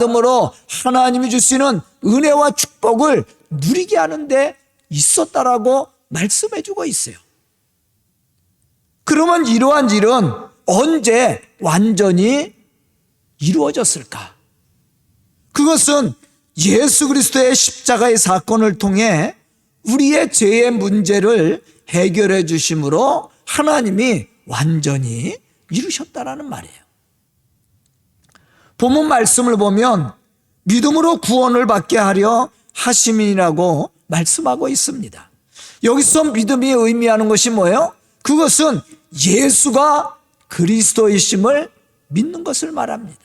그러므로 하나님이 주시는 은혜와 축복을 누리게 하는 데 있었다라고 말씀해 주고 있어요. 그러면 이러한 일은 언제 완전히 이루어졌을까? 그것은 예수 그리스도의 십자가의 사건을 통해 우리의 죄의 문제를 해결해 주심으로 하나님이 완전히 이루셨다라는 말이에요. 본문 말씀을 보면 믿음으로 구원을 받게 하려 하심이라고 말씀하고 있습니다. 여기서 믿음이 의미하는 것이 뭐예요? 그것은 예수가 그리스도이심을 믿는 것을 말합니다.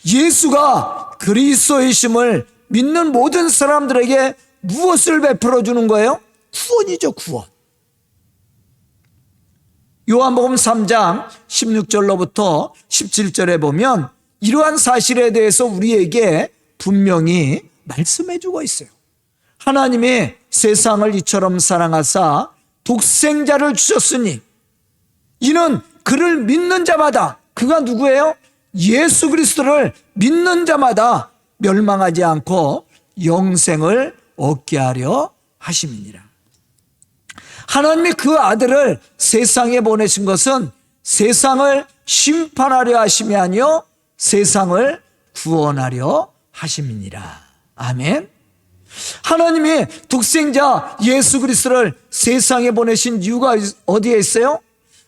예수가 그리스도이심을 믿는 모든 사람들에게 무엇을 베풀어 주는 거예요? 구원이죠, 구원. 요한복음 3장 16절로부터 17절에 보면 이러한 사실에 대해서 우리에게 분명히 말씀해 주고 있어요. 하나님이 세상을 이처럼 사랑하사 독생자를 주셨으니 이는 그를 믿는 자마다, 그가 누구예요? 예수 그리스도를 믿는 자마다 멸망하지 않고 영생을 얻게 하려 하심이니라. 하나님이 그 아들을 세상에 보내신 것은 세상을 심판하려 하심이 아니요 세상을 구원하려 하심이니라. 아멘. 하나님이 독생자 예수 그리스도를 세상에 보내신 이유가 어디에 있어요?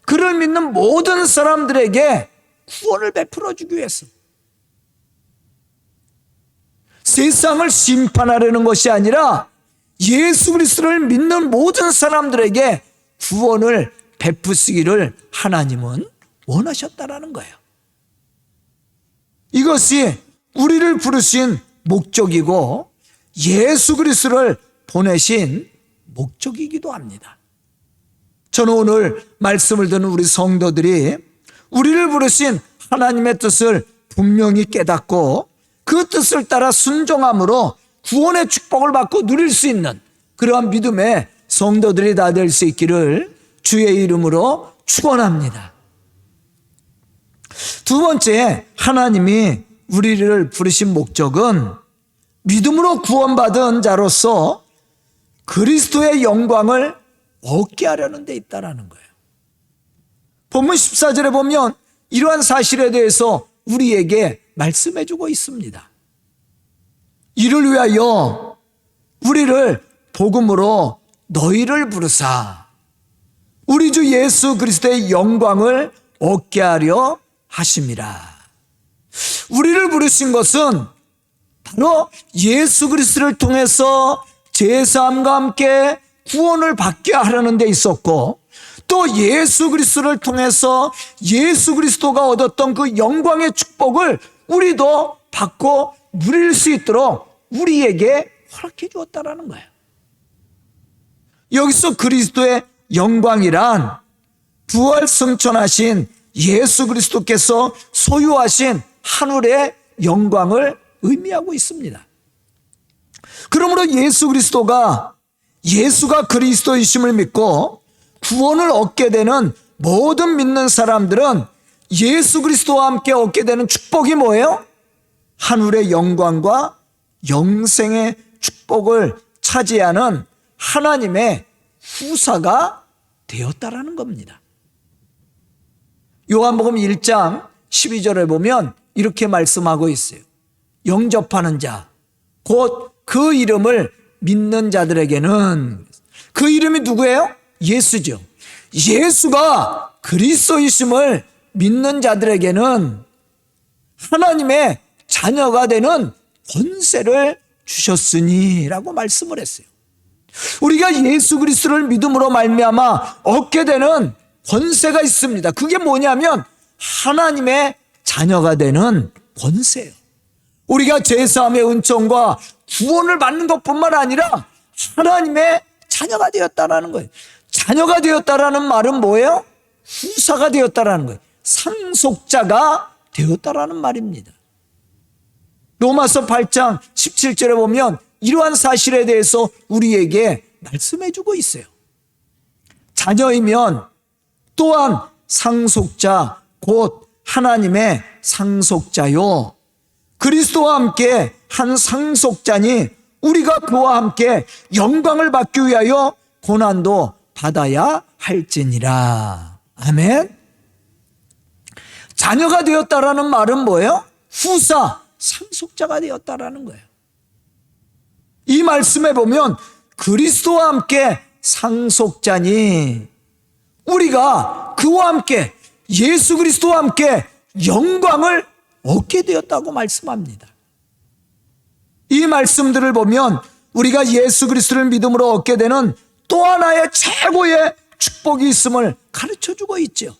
그를 믿는 모든 사람들에게 구원을 베풀어 주기 위해서. 세상을 심판하려는 것이 아니라 예수 그리스도를 믿는 모든 사람들에게 구원을 베푸시기를 하나님은 원하셨다라는 거예요. 이것이 우리를 부르신 목적이고 예수 그리스도를 보내신 목적이기도 합니다. 저는 오늘 말씀을 듣는 우리 성도들이 우리를 부르신 하나님의 뜻을 분명히 깨닫고 그 뜻을 따라 순종함으로 구원의 축복을 받고 누릴 수 있는 그러한 믿음의 성도들이 다 될 수 있기를 주의 이름으로 축원합니다. 두 번째, 하나님이 우리를 부르신 목적은 믿음으로 구원받은 자로서 그리스도의 영광을 얻게 하려는 데 있다는 거예요. 본문 14절에 보면 이러한 사실에 대해서 우리에게 말씀해 주고 있습니다. 이를 위하여 우리를 복음으로 너희를 부르사 우리 주 예수 그리스도의 영광을 얻게 하려 하심이라. 우리를 부르신 것은 바로 예수 그리스도를 통해서 제사함과 함께 구원을 받게 하려는 데 있었고 또 예수 그리스도를 통해서 예수 그리스도가 얻었던 그 영광의 축복을 우리도 받고 누릴 수 있도록 우리에게 허락해 주었다라는 거예요. 여기서 그리스도의 영광이란 부활 승천하신 예수 그리스도께서 소유하신 하늘의 영광을 의미하고 있습니다. 그러므로 예수 그리스도가 예수가 그리스도이심을 믿고 구원을 얻게 되는 모든 믿는 사람들은 예수 그리스도와 함께 얻게 되는 축복이 뭐예요? 하늘의 영광과 영생의 축복을 차지하는 하나님의 후사가 되었다라는 겁니다. 요한복음 1장 12절에 보면 이렇게 말씀하고 있어요. 영접하는 자, 곧 그 이름을 믿는 자들에게는, 그 이름이 누구예요? 예수죠. 예수가 그리스도이심을 믿는 자들에게는 하나님의 자녀가 되는 권세를 주셨으니 라고 말씀을 했어요. 우리가 예수 그리스도를 믿음으로 말미암아 얻게 되는 권세가 있습니다. 그게 뭐냐면 하나님의 자녀가 되는 권세예요. 우리가 제사함의 은총과 구원을 받는 것뿐만 아니라 하나님의 자녀가 되었다라는 거예요. 자녀가 되었다라는 말은 뭐예요? 후사가 되었다라는 거예요. 상속자가 되었다라는 말입니다. 로마서 8장 17절에 보면 이러한 사실에 대해서 우리에게 말씀해 주고 있어요. 자녀이면 또한 상속자 곧 하나님의 상속자요 그리스도와 함께 한 상속자니 우리가 그와 함께 영광을 받기 위하여 고난도 받아야 할지니라. 아멘. 자녀가 되었다라는 말은 뭐예요? 후사, 상속자가 되었다라는 거예요. 이 말씀에 보면 그리스도와 함께 상속자니 우리가 그와 함께 예수 그리스도와 함께 영광을 얻게 되었다고 말씀합니다. 이 말씀들을 보면 우리가 예수 그리스도를 믿음으로 얻게 되는 또 하나의 최고의 축복이 있음을 가르쳐주고 있죠.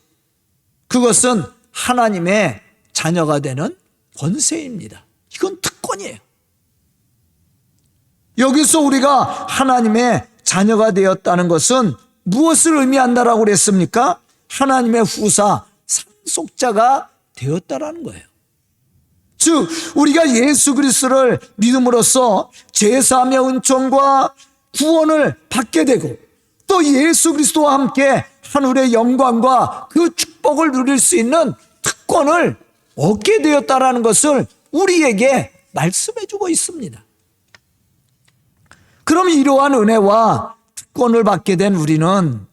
그것은 하나님의 자녀가 되는 권세입니다. 이건 특권이에요. 여기서 우리가 하나님의 자녀가 되었다는 것은 무엇을 의미한다라고 그랬습니까? 하나님의 후사, 상속자가 되었다라는 거예요. 즉 우리가 예수 그리스도를 믿음으로써 제사함의 은총과 구원을 받게 되고 또 예수 그리스도와 함께 하늘의 영광과 그 축복을 누릴 수 있는 특권을 얻게 되었다라는 것을 우리에게 말씀해 주고 있습니다. 그럼 이러한 은혜와 특권을 받게 된 우리는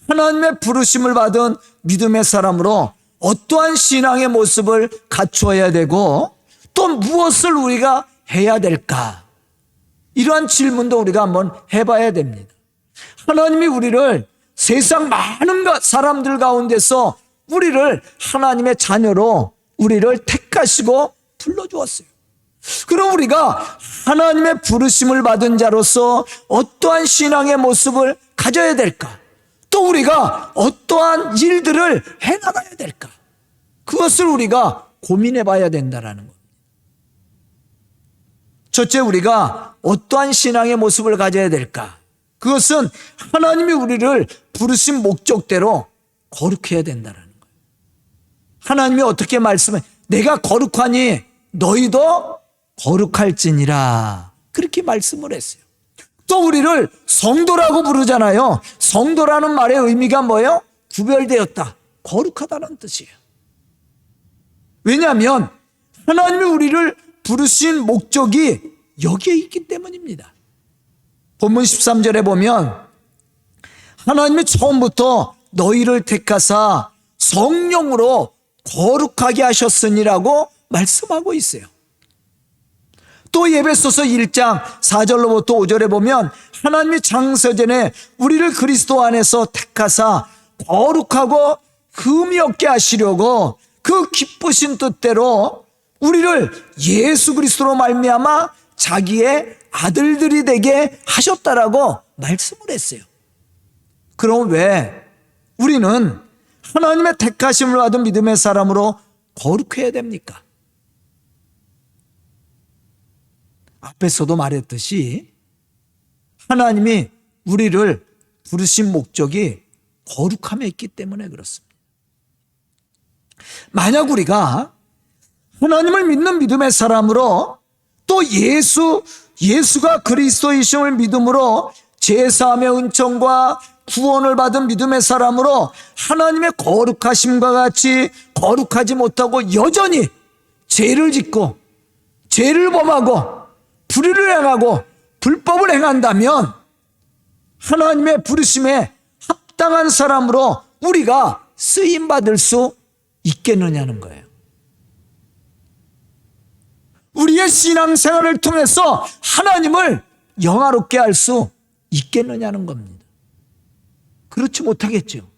하나님의 부르심을 받은 믿음의 사람으로 어떠한 신앙의 모습을 갖추어야 되고 또 무엇을 우리가 해야 될까? 이러한 질문도 우리가 한번 해봐야 됩니다. 하나님이 우리를 세상 많은 사람들 가운데서 우리를 하나님의 자녀로 우리를 택하시고 불러주었어요. 그럼 우리가 하나님의 부르심을 받은 자로서 어떠한 신앙의 모습을 가져야 될까? 또 우리가 어떠한 일들을 해나가야 될까? 그것을 우리가 고민해 봐야 된다는 겁니다. 첫째, 우리가 어떠한 신앙의 모습을 가져야 될까? 그것은 하나님이 우리를 부르신 목적대로 거룩해야 된다는 거예요. 하나님이 어떻게 말씀해? 내가 거룩하니 너희도 거룩할지니라. 그렇게 말씀을 했어요. 또 우리를 성도라고 부르잖아요. 성도라는 말의 의미가 뭐예요? 구별되었다, 거룩하다는 뜻이에요. 왜냐하면 하나님이 우리를 부르신 목적이 여기에 있기 때문입니다. 본문 13절에 보면 하나님이 처음부터 너희를 택하사 성령으로 거룩하게 하셨으니라고 말씀하고 있어요. 또 에베소서 1장 4절로부터 5절에 보면 하나님이 창세전에 우리를 그리스도 안에서 택하사 거룩하고 흠이 없게 하시려고 그 기쁘신 뜻대로 우리를 예수 그리스도로 말미암아 자기의 아들들이 되게 하셨다라고 말씀을 했어요. 그럼 왜 우리는 하나님의 택하심을 받은 믿음의 사람으로 거룩해야 됩니까? 앞에서도 말했듯이 하나님이 우리를 부르신 목적이 거룩함에 있기 때문에 그렇습니다. 만약 우리가 하나님을 믿는 믿음의 사람으로 또 예수가 그리스도이심을 믿음으로 제사함의 은총과 구원을 받은 믿음의 사람으로 하나님의 거룩하심과 같이 거룩하지 못하고 여전히 죄를 짓고 죄를 범하고 불의를 행하고 불법을 행한다면 하나님의 부르심에 합당한 사람으로 우리가 쓰임받을 수 있겠느냐는 거예요. 우리의 신앙생활을 통해서 하나님을 영화롭게 할 수 있겠느냐는 겁니다. 그렇지 못하겠죠.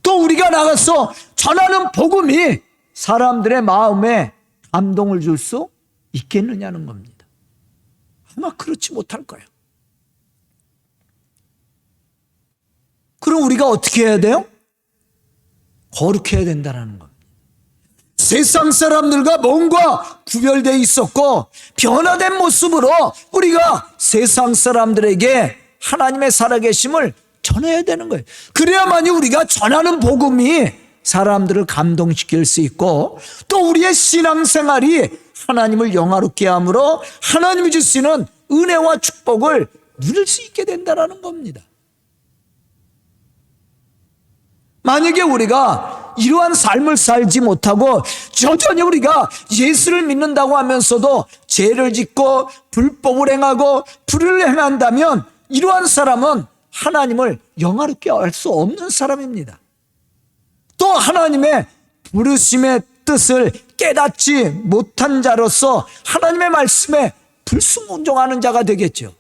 또 우리가 나가서 전하는 복음이 사람들의 마음에 감동을 줄 수 있겠느냐는 겁니다. 아마 그렇지 못할 거예요. 그럼 우리가 어떻게 해야 돼요? 거룩해야 된다는 겁니다. 세상 사람들과 뭔가 구별되어 있었고 변화된 모습으로 우리가 세상 사람들에게 하나님의 살아계심을 전해야 되는 거예요. 그래야만이 우리가 전하는 복음이 사람들을 감동시킬 수 있고 또 우리의 신앙생활이 하나님을 영화롭게 함으로 하나님이 주시는 은혜와 축복을 누릴 수 있게 된다는 겁니다. 만약에 우리가 이러한 삶을 살지 못하고 여전히 우리가 예수를 믿는다고 하면서도 죄를 짓고 불법을 행하고 불의를 행한다면 이러한 사람은 하나님을 영화롭게 할 수 없는 사람입니다. 또 하나님의 부르심의 뜻을 깨닫지 못한 자로서 하나님의 말씀에 불순종하는 자가 되겠죠.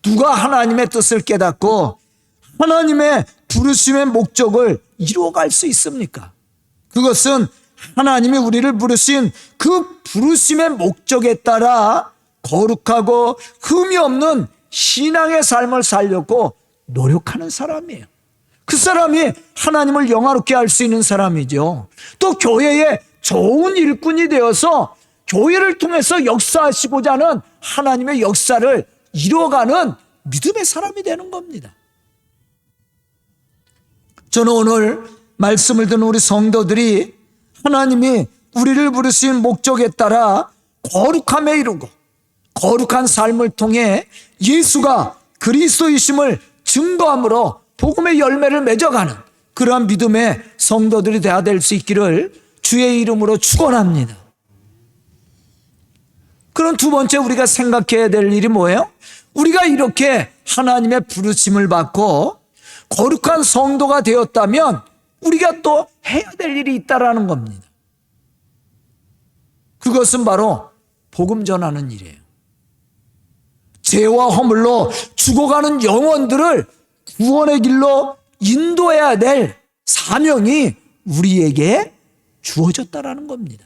누가 하나님의 뜻을 깨닫고 하나님의 부르심의 목적을 이루어갈 수 있습니까? 그것은 하나님이 우리를 부르신 그 부르심의 목적에 따라 거룩하고 흠이 없는 신앙의 삶을 살려고 노력하는 사람이에요. 그 사람이 하나님을 영화롭게 할 수 있는 사람이죠. 또 교회의 좋은 일꾼이 되어서 교회를 통해서 역사하시고자 하는 하나님의 역사를 이루어가는 믿음의 사람이 되는 겁니다. 저는 오늘 말씀을 듣는 우리 성도들이 하나님이 우리를 부르신 목적에 따라 거룩함에 이르고 거룩한 삶을 통해 예수가 그리스도이심을 증거함으로 복음의 열매를 맺어가는 그러한 믿음의 성도들이 되어야 될 수 있기를 주의 이름으로 축원합니다. 그럼 두 번째 우리가 생각해야 될 일이 뭐예요? 우리가 이렇게 하나님의 부르심을 받고 거룩한 성도가 되었다면 우리가 또 해야 될 일이 있다라는 겁니다. 그것은 바로 복음 전하는 일이에요. 죄와 허물로 죽어가는 영혼들을 구원의 길로 인도해야 될 사명이 우리에게 주어졌다라는 겁니다.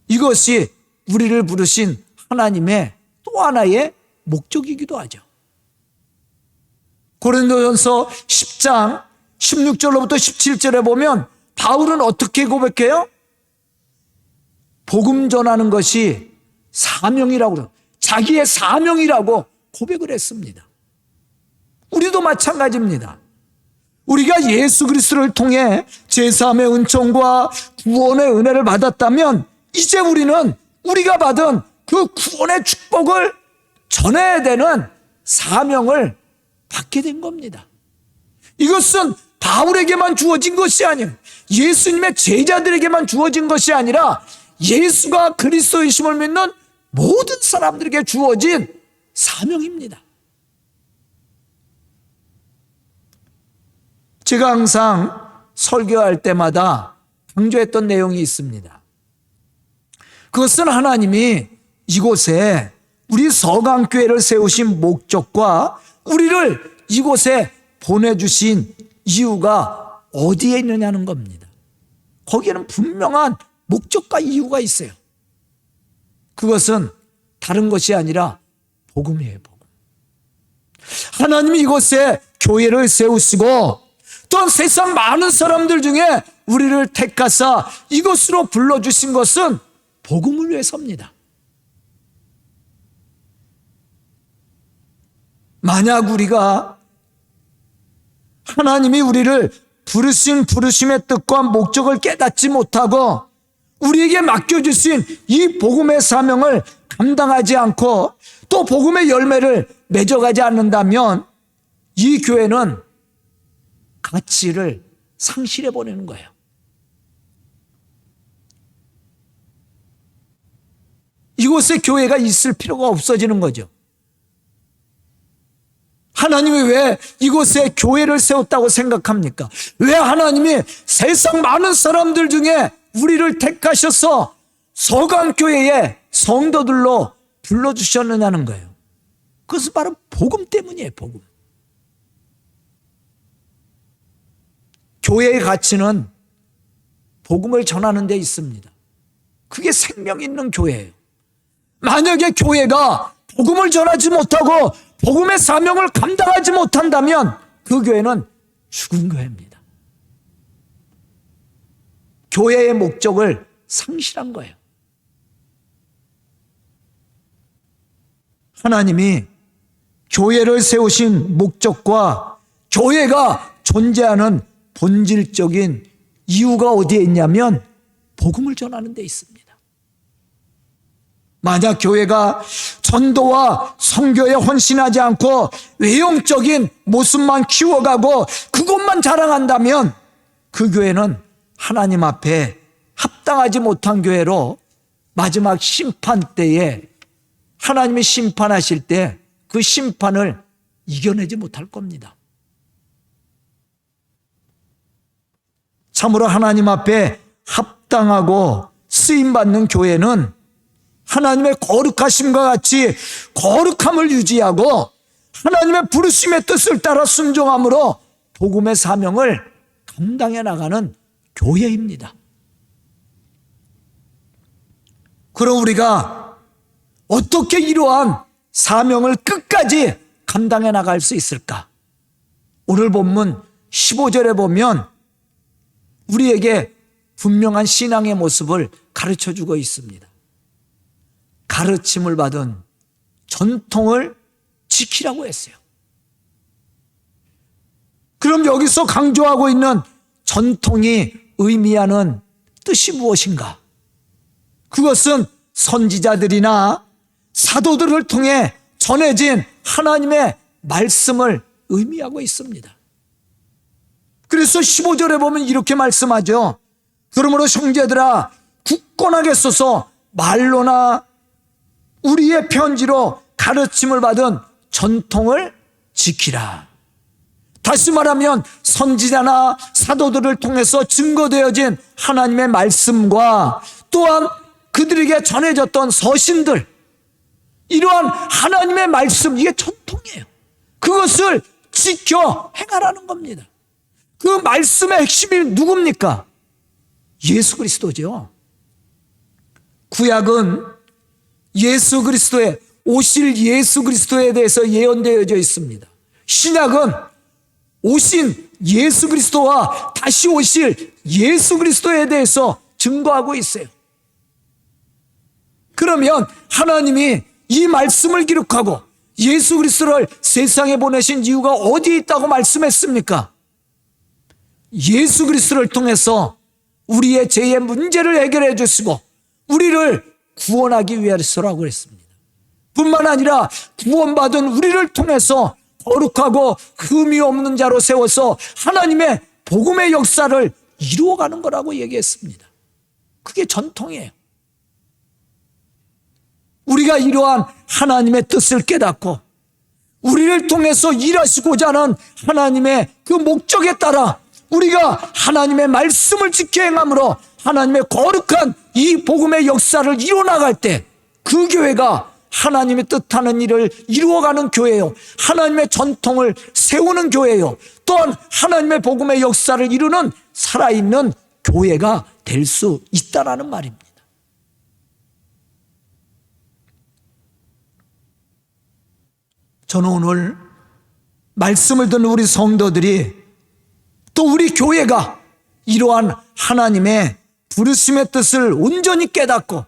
이것이 우리를 부르신 하나님의 또 하나의 목적이기도 하죠. 고린도전서 10장 16절로부터 17절에 보면 바울은 어떻게 고백해요? 복음 전하는 것이 사명이라고, 자기의 사명이라고 고백을 했습니다. 우리도 마찬가지입니다. 우리가 예수 그리스도를 통해 제사함의 은총과 구원의 은혜를 받았다면 이제 우리는 우리가 받은 그 구원의 축복을 전해야 되는 사명을 받게 된 겁니다. 이것은 바울에게만 주어진 것이 아니에요. 예수님의 제자들에게만 주어진 것이 아니라 예수가 그리스도이심을 믿는 모든 사람들에게 주어진 사명입니다. 제가 항상 설교할 때마다 강조했던 내용이 있습니다. 그것은 하나님이 이곳에 우리 서강교회를 세우신 목적과 우리를 이곳에 보내주신 이유가 어디에 있느냐는 겁니다. 거기에는 분명한 목적과 이유가 있어요. 그것은 다른 것이 아니라 복음이에요. 복음. 하나님이 이곳에 교회를 세우시고 또한 세상 많은 사람들 중에 우리를 택하사 이곳으로 불러주신 것은 복음을 위해서입니다. 만약 우리가 하나님이 우리를 부르신 부르심의 뜻과 목적을 깨닫지 못하고 우리에게 맡겨주신 이 복음의 사명을 감당하지 않고 또 복음의 열매를 맺어가지 않는다면 이 교회는 가치를 상실해버리는 거예요. 이곳에 교회가 있을 필요가 없어지는 거죠. 하나님이 왜 이곳에 교회를 세웠다고 생각합니까? 왜 하나님이 세상 많은 사람들 중에 우리를 택하셔서 서강교회의 성도들로 불러주셨느냐는 거예요. 그것은 바로 복음 때문이에요. 복음. 교회의 가치는 복음을 전하는 데 있습니다. 그게 생명 있는 교회예요. 만약에 교회가 복음을 전하지 못하고 복음의 사명을 감당하지 못한다면 그 교회는 죽은 교회입니다. 교회의 목적을 상실한 거예요. 하나님이 교회를 세우신 목적과 교회가 존재하는 본질적인 이유가 어디에 있냐면 복음을 전하는 데 있습니다. 만약 교회가 전도와 선교에 헌신하지 않고 외형적인 모습만 키워가고 그것만 자랑한다면 그 교회는 하나님 앞에 합당하지 못한 교회로 마지막 심판 때에 하나님이 심판하실 때 그 심판을 이겨내지 못할 겁니다. 참으로 하나님 앞에 합당하고 쓰임받는 교회는 하나님의 거룩하심과 같이 거룩함을 유지하고 하나님의 부르심의 뜻을 따라 순종함으로 복음의 사명을 감당해 나가는 교회입니다. 그럼 우리가 어떻게 이러한 사명을 끝까지 감당해 나갈 수 있을까? 오늘 본문 15절에 보면 우리에게 분명한 신앙의 모습을 가르쳐주고 있습니다. 가르침을 받은 전통을 지키라고 했어요. 그럼 여기서 강조하고 있는 전통이 의미하는 뜻이 무엇인가? 그것은 선지자들이나 사도들을 통해 전해진 하나님의 말씀을 의미하고 있습니다. 그래서 15절에 보면 이렇게 말씀하죠. 그러므로 형제들아 굳건하게 서서 말로나 우리의 편지로 가르침을 받은 전통을 지키라. 다시 말하면 선지자나 사도들을 통해서 증거되어진 하나님의 말씀과 또한 그들에게 전해졌던 서신들, 이러한 하나님의 말씀, 이게 전통이에요. 그것을 지켜 행하라는 겁니다. 그 말씀의 핵심이 누굽니까? 예수 그리스도죠. 구약은 예수 그리스도의 오실 예수 그리스도에 대해서 예언되어져 있습니다. 신약은 오신 예수 그리스도와 다시 오실 예수 그리스도에 대해서 증거하고 있어요. 그러면 하나님이 이 말씀을 기록하고 예수 그리스도를 세상에 보내신 이유가 어디에 있다고 말씀했습니까? 예수 그리스도를 통해서 우리의 죄의 문제를 해결해 주시고 우리를 구원하기 위해서라고 했습니다. 뿐만 아니라 구원받은 우리를 통해서 거룩하고 흠이 없는 자로 세워서 하나님의 복음의 역사를 이루어가는 거라고 얘기했습니다. 그게 전통이에요. 우리가 이러한 하나님의 뜻을 깨닫고 우리를 통해서 일하시고자 하는 하나님의 그 목적에 따라 우리가 하나님의 말씀을 지켜 행함으로 하나님의 거룩한 이 복음의 역사를 이루어나갈 때 그 교회가 하나님의 뜻하는 일을 이루어가는 교회요, 하나님의 전통을 세우는 교회요, 또한 하나님의 복음의 역사를 이루는 살아있는 교회가 될 수 있다라는 말입니다. 저는 오늘 말씀을 듣는 우리 성도들이 또 우리 교회가 이러한 하나님의 부르심의 뜻을 온전히 깨닫고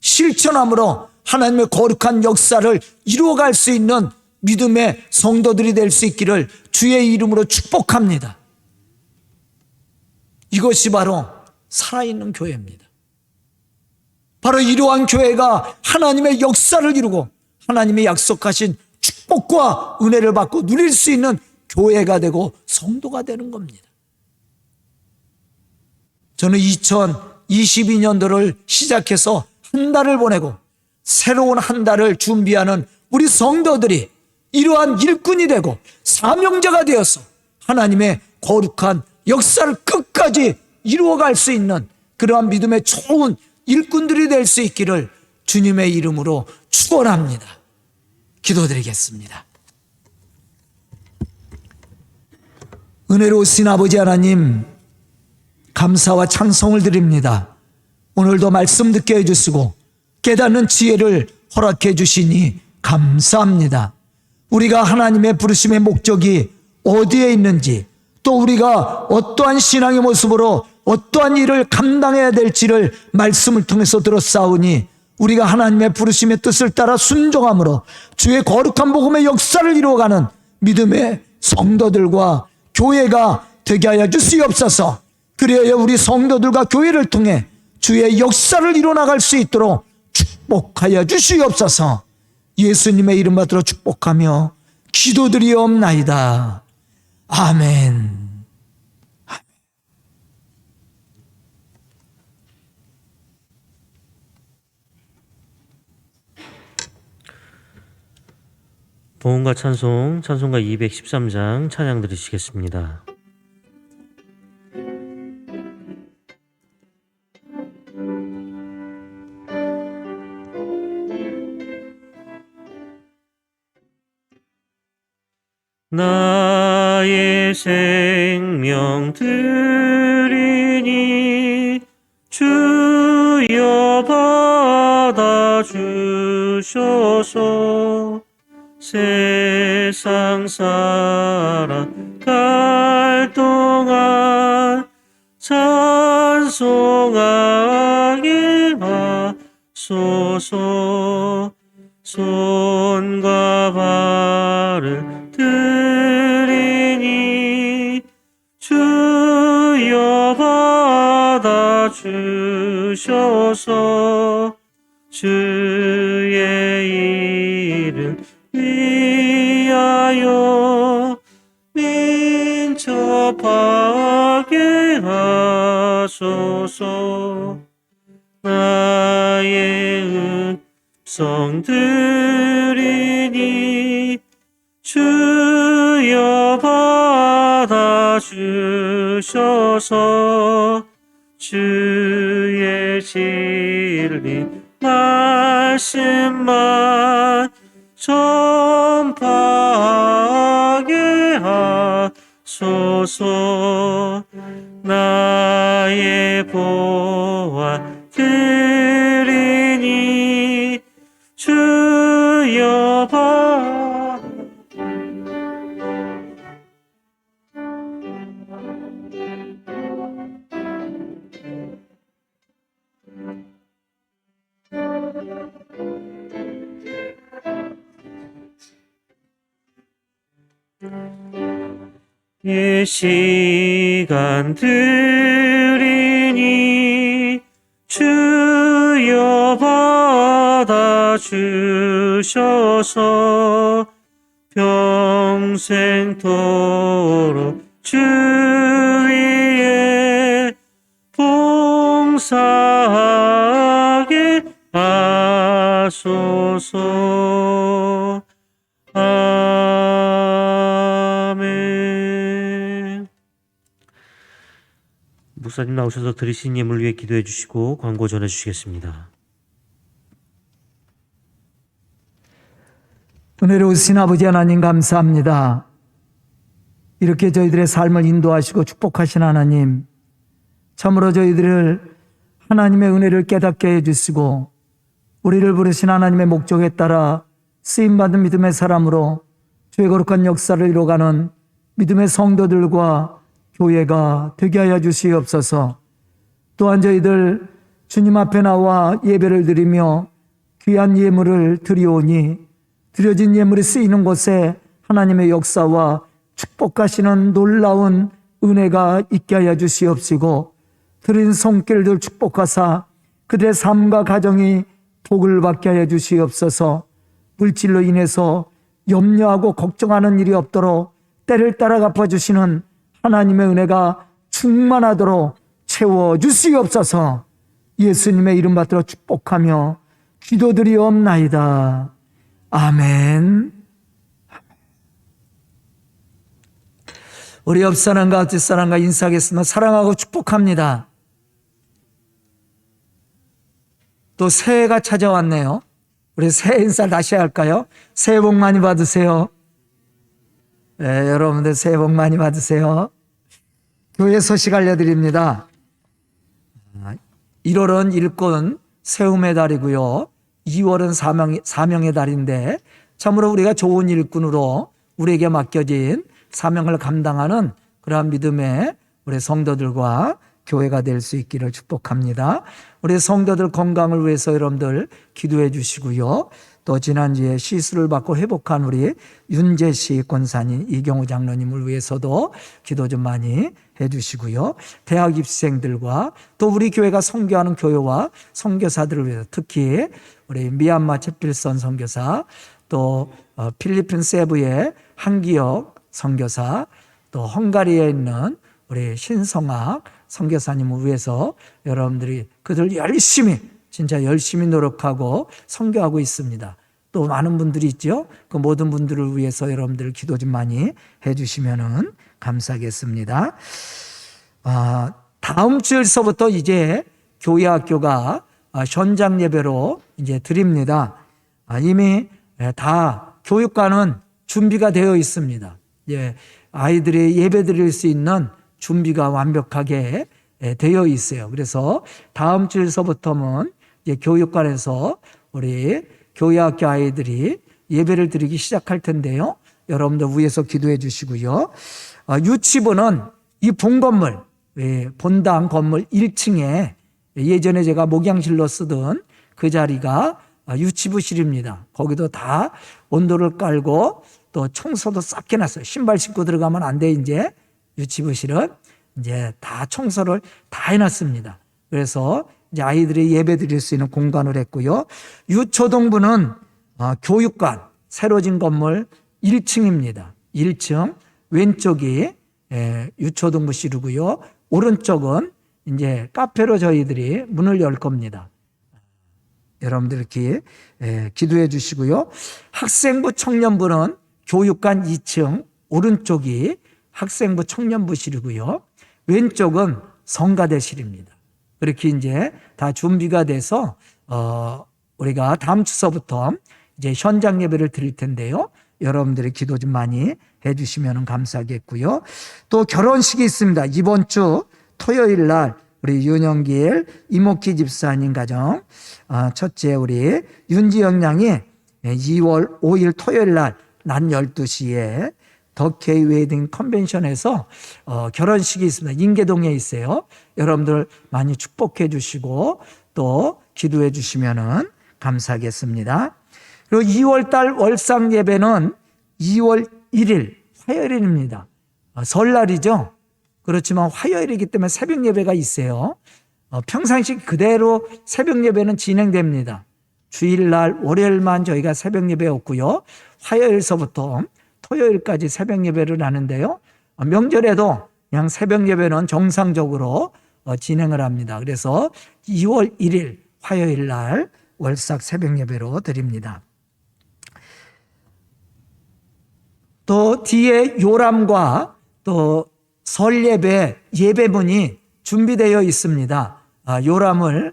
실천함으로 하나님의 거룩한 역사를 이루어갈 수 있는 믿음의 성도들이 될 수 있기를 주의 이름으로 축복합니다. 이것이 바로 살아있는 교회입니다. 바로 이러한 교회가 하나님의 역사를 이루고 하나님의 약속하신 축복과 은혜를 받고 누릴 수 있는 교회가 되고 성도가 되는 겁니다. 저는 2022년도를 시작해서 한 달을 보내고 새로운 한 달을 준비하는 우리 성도들이 이러한 일꾼이 되고 사명자가 되어서 하나님의 거룩한 역사를 끝까지 이루어갈 수 있는 그러한 믿음의 좋은 일꾼들이 될 수 있기를 주님의 이름으로 축원합니다. 기도드리겠습니다. 은혜로우신 아버지 하나님, 감사와 찬송을 드립니다. 오늘도 말씀 듣게 해주시고 깨닫는 지혜를 허락해 주시니 감사합니다. 우리가 하나님의 부르심의 목적이 어디에 있는지, 또 우리가 어떠한 신앙의 모습으로 어떠한 일을 감당해야 될지를 말씀을 통해서 들었사오니 우리가 하나님의 부르심의 뜻을 따라 순종함으로 주의 거룩한 복음의 역사를 이루어가는 믿음의 성도들과 교회가 되게 하여 주시옵소서. 그래야 우리 성도들과 교회를 통해 주의 역사를 이루어나갈 수 있도록 축복하여 주시옵소서. 예수님의 이름 받들어 축복하며 기도드리옵나이다. 아멘. 보험과 찬송, 찬송가 213장 찬양 들으시겠습니다. 나의 생명 드리니 주여 받아 주셔서 세상 살아갈 동안 찬송하게 하소서. 손과 발을 드리니 주여 받아 주셔서 주의 이름 위하여 민첩하게 하소서. 나의 음성 들으니 주여 받아 주셔서 주의 진리 말씀만 전파하게 하소서. 나의 보안 드리니 주여 받아 이 시간 드리니 주여 받아 주셔서 평생토록 주 위에 봉사하게 하소서. 아멘. 목사님 나오셔서 들으신 예물 위해 기도해 주시고 광고 전해 주시겠습니다. 은혜로우신 아버지 하나님 감사합니다. 이렇게 저희들의 삶을 인도하시고 축복하신 하나님, 참으로 저희들을 하나님의 은혜를 깨닫게 해주시고 우리를 부르신 하나님의 목적에 따라 쓰임받은 믿음의 사람으로 주의 거룩한 역사를 이뤄가는 믿음의 성도들과 교회가 되게 하여 주시옵소서. 또한 저희들 주님 앞에 나와 예배를 드리며 귀한 예물을 드리오니 드려진 예물이 쓰이는 곳에 하나님의 역사와 축복하시는 놀라운 은혜가 있게 하여 주시옵시고 드린 손길들 축복하사 그들의 삶과 가정이 복을 받게 하여 주시옵소서. 물질로 인해서 염려하고 걱정하는 일이 없도록 때를 따라 갚아주시는 하나님의 은혜가 충만하도록 채워주시옵소서. 예수님의 이름 받들어 축복하며 기도드리옵나이다. 아멘. 우리 옆사람과 뒷사람과 인사하겠습니다. 사랑하고 축복합니다. 또 새해가 찾아왔네요. 우리 새해 인사 다시 할까요? 새해 복 많이 받으세요. 네, 여러분들 새해 복 많이 받으세요. 교회 소식 알려드립니다. 1월은 일꾼 세움의 달이고요. 2월은 사명의 달인데 참으로 우리가 좋은 일꾼으로 우리에게 맡겨진 사명을 감당하는 그러한 믿음의 우리 성도들과 교회가 될 수 있기를 축복합니다. 우리 성도들 건강을 위해서 여러분들 기도해 주시고요. 또 지난주에 시술을 받고 회복한 우리 윤재씨 권사님, 이경우 장로님을 위해서도 기도 좀 많이 해 주시고요. 대학 입시생들과 또 우리 교회가 선교하는 교회와 선교사들을 위해서, 특히 우리 미얀마 채필선 선교사, 또 필리핀 세부의 한기혁 선교사, 또 헝가리에 있는 우리 신성학 선교사님을 위해서 여러분들이 그들 열심히, 진짜 열심히 노력하고 선교하고 있습니다. 또 많은 분들이 있죠. 그 모든 분들을 위해서 여러분들 기도 좀 많이 해주시면 감사하겠습니다. 다음 주에서부터 이제 교회 학교가 현장 예배로 이제 드립니다. 이미 다 교육과는 준비가 되어 있습니다. 아이들이 예배 드릴 수 있는 준비가 완벽하게 되어 있어요. 그래서 다음 주에서부터는 이제 교육관에서 우리 교회학교 아이들이 예배를 드리기 시작할 텐데요. 여러분들 위해서 기도해 주시고요. 유치부는 이 본건물, 본당 건물 1층에 예전에 제가 목양실로 쓰던 그 자리가 유치부실입니다. 거기도 다 온도를 깔고 또 청소도 싹 해놨어요. 신발 신고 들어가면 안 돼. 이제 유치부실은 이제 다 청소를 다 해놨습니다. 그래서 이제 아이들이 예배 드릴 수 있는 공간을 했고요. 유초등부는 교육관, 새로 진 건물 1층입니다. 1층 왼쪽이 유초등부실이고요. 오른쪽은 이제 카페로 저희들이 문을 열 겁니다. 여러분들 이렇게 기도해 주시고요. 학생부 청년부는 교육관 2층 오른쪽이 학생부 청년부실이고요. 왼쪽은 성가대실입니다. 그렇게 이제 다 준비가 돼서 우리가 다음 주서부터 이제 현장 예배를 드릴 텐데요. 여러분들이 기도 좀 많이 해주시면 감사하겠고요. 또 결혼식이 있습니다. 이번 주 토요일 날 우리 윤영길 이목희 집사님 가정 첫째 우리 윤지영 양이 2월 5일 토요일 날 낮 12시에 더케이 웨딩 컨벤션에서 결혼식이 있습니다. 인계동에 있어요. 여러분들 많이 축복해 주시고 또 기도해 주시면 감사하겠습니다. 그리고 2월 달 월상 예배는 2월 1일 화요일입니다. 설날이죠. 그렇지만 화요일이기 때문에 새벽 예배가 있어요. 평상시 그대로 새벽 예배는 진행됩니다. 주일날 월요일만 저희가 새벽 예배 없고요. 화요일서부터 토요일까지 새벽 예배를 하는데요. 명절에도 그냥 새벽 예배는 정상적으로 진행을 합니다. 그래서 2월 1일 화요일 날 월삭 새벽 예배로 드립니다. 또 뒤에 요람과 또 설 예배 예배문이 준비되어 있습니다. 요람을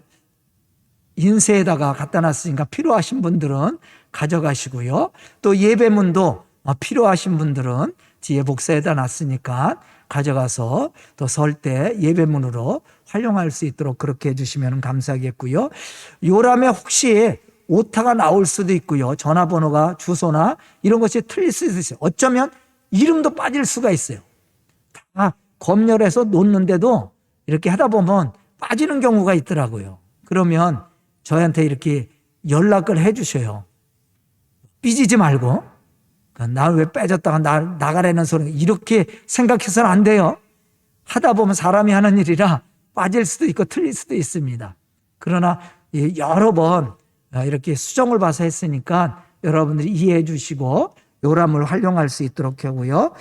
인쇄에다가 갖다 놨으니까 필요하신 분들은 가져가시고요. 또 예배문도 필요하신 분들은 뒤에 복사에다 놨으니까 가져가서 또 설 때 예배문으로 활용할 수 있도록 그렇게 해주시면 감사하겠고요. 요람에 혹시 오타가 나올 수도 있고요. 전화번호가 주소나 이런 것이 틀릴 수도 있어요. 어쩌면 이름도 빠질 수가 있어요. 다 검열해서 놓는데도 이렇게 하다 보면 빠지는 경우가 있더라고요. 그러면 저희한테 이렇게 연락을 해 주셔요. 삐지지 말고 나 왜 빼졌다가 나가라는 소리 이렇게 생각해서는 안 돼요. 하다 보면 사람이 하는 일이라 빠질 수도 있고 틀릴 수도 있습니다. 그러나 여러 번 이렇게 수정을 봐서 했으니까 여러분들이 이해해 주시고 요람을 활용할 수 있도록 하고요.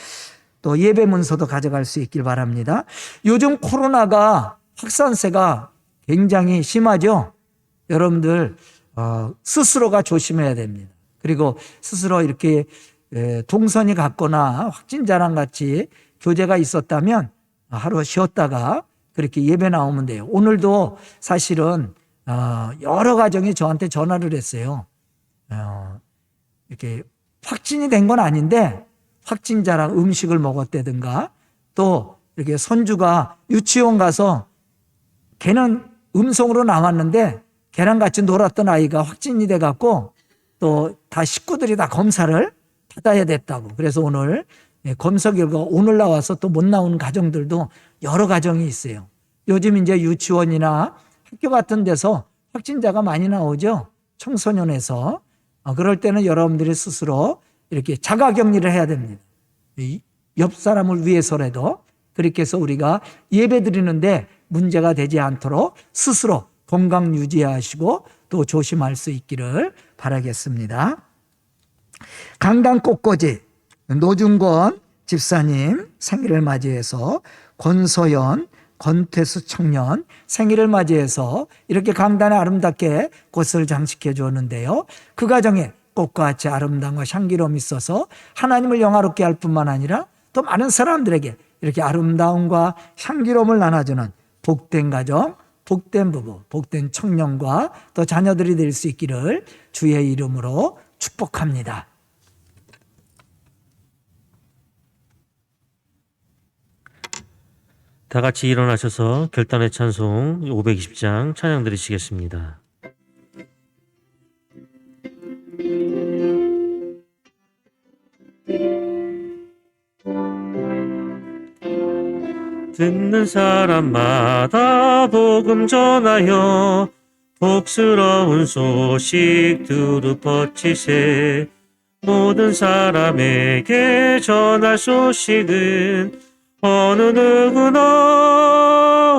또 예배 문서도 가져갈 수 있길 바랍니다. 요즘 코로나가 확산세가 굉장히 심하죠. 여러분들 스스로가 조심해야 됩니다. 그리고 스스로 이렇게 동선이 같거나 확진자랑 같이 교제가 있었다면 하루 쉬었다가 그렇게 예배 나오면 돼요. 오늘도 사실은 여러 가정이 저한테 전화를 했어요. 이렇게 확진이 된 건 아닌데 확진자랑 음식을 먹었다든가 또 이렇게 손주가 유치원 가서 걔는 음성으로 나왔는데 걔랑 같이 놀았던 아이가 확진이 돼갖고 또 다 식구들이 다 검사를 받아야 됐다고. 그래서 오늘 검사 결과 오늘 나와서 또 못 나오는 가정들도 여러 가정이 있어요. 요즘 이제 유치원이나 학교 같은 데서 확진자가 많이 나오죠. 청소년에서. 그럴 때는 여러분들이 스스로 이렇게 자가격리를 해야 됩니다. 옆 사람을 위해서라도 그렇게 해서 우리가 예배 드리는데 문제가 되지 않도록 스스로 건강 유지하시고 또 조심할 수 있기를 바라겠습니다. 강당 꽃꽂이 노중건 집사님 생일을 맞이해서 권서연, 권태수 청년 생일을 맞이해서 이렇게 강단에 아름답게 꽃을 장식해 주었는데요. 그 가정에 꽃과 같이 아름다움과 향기로움이 있어서 하나님을 영화롭게 할 뿐만 아니라 또 많은 사람들에게 이렇게 아름다움과 향기로움을 나눠주는 복된 가정, 복된 부부, 복된 청년과 또 자녀들이 될 수 있기를 주의 이름으로 축복합니다. 다 같이 일어나셔서 결단의 찬송 520장 찬양 드리시겠습니다. 듣는 사람마다 복음 전하여 복스러운 소식 두루 퍼치세. 모든 사람에게 전할 소식은 어느 누구나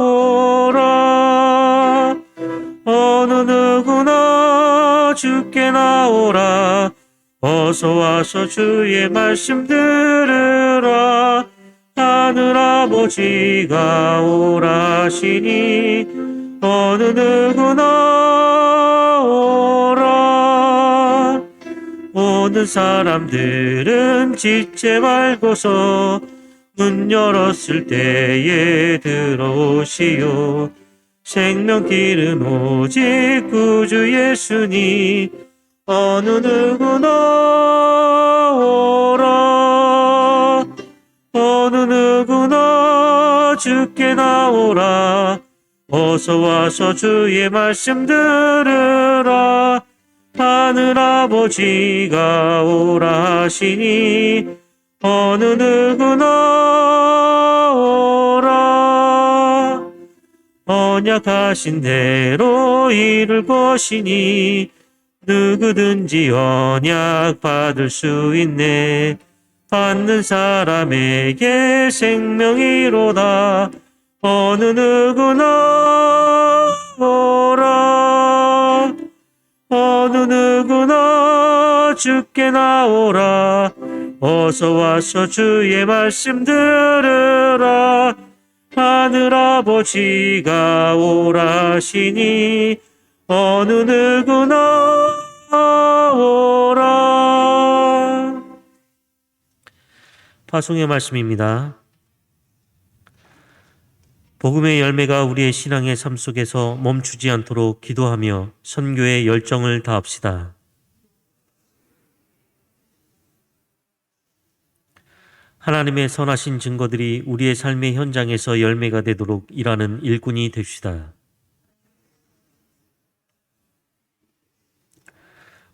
오라. 어느 누구나 주께 나오라. 어서 와서 주의 말씀 들으라. 하늘 아버지가 오라시니 어느 누구나 오라. 모든 사람들은 짖지 말고서 문 열었을 때에 들어오시오. 생명길은 오직 구주 예수니 어느 누구나 오라. 어느 누구나 주께 나오라. 어서 와서 주의 말씀 들으라. 하늘 아버지가 오라 하시니 어느 누구나 오라. 언약하신 대로 이룰 것이니 누구든지 언약 받을 수 있네. 받는 사람에게 생명이로다. 어느 누구나 오라. 어느 누구나 주께 나오라. 어서 와서 주의 말씀 들으라. 하늘 아버지가 오라시니 어느 누구나 오라. 파송의 말씀입니다. 복음의 열매가 우리의 신앙의 삶 속에서 멈추지 않도록 기도하며 선교의 열정을 다합시다. 하나님의 선하신 증거들이 우리의 삶의 현장에서 열매가 되도록 일하는 일꾼이 됩시다.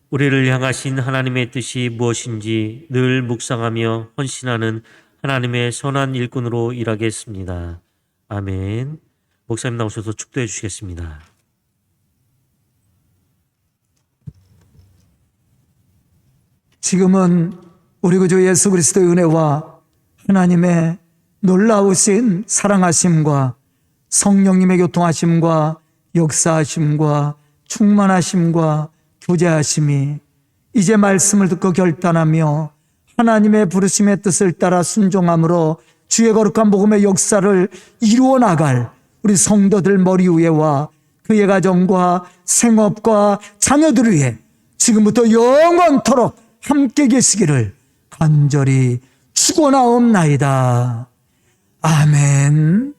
우리를 향하신 하나님의 뜻이 무엇인지 늘 묵상하며 헌신하는 하나님의 선한 일꾼으로 일하겠습니다. 아멘. 목사님 나오셔서 축도해 주시겠습니다. 지금은 우리 구주 예수 그리스도의 은혜와 하나님의 놀라우신 사랑하심과 성령님의 교통하심과 역사하심과 충만하심과 교제하심이 이제 말씀을 듣고 결단하며 하나님의 부르심의 뜻을 따라 순종함으로 주의 거룩한 복음의 역사를 이루어 나갈 우리 성도들 머리 위에와 그의 가정과 생업과 자녀들 위해 지금부터 영원토록 함께 계시기를 간절히 축원하옵나이다. 아멘.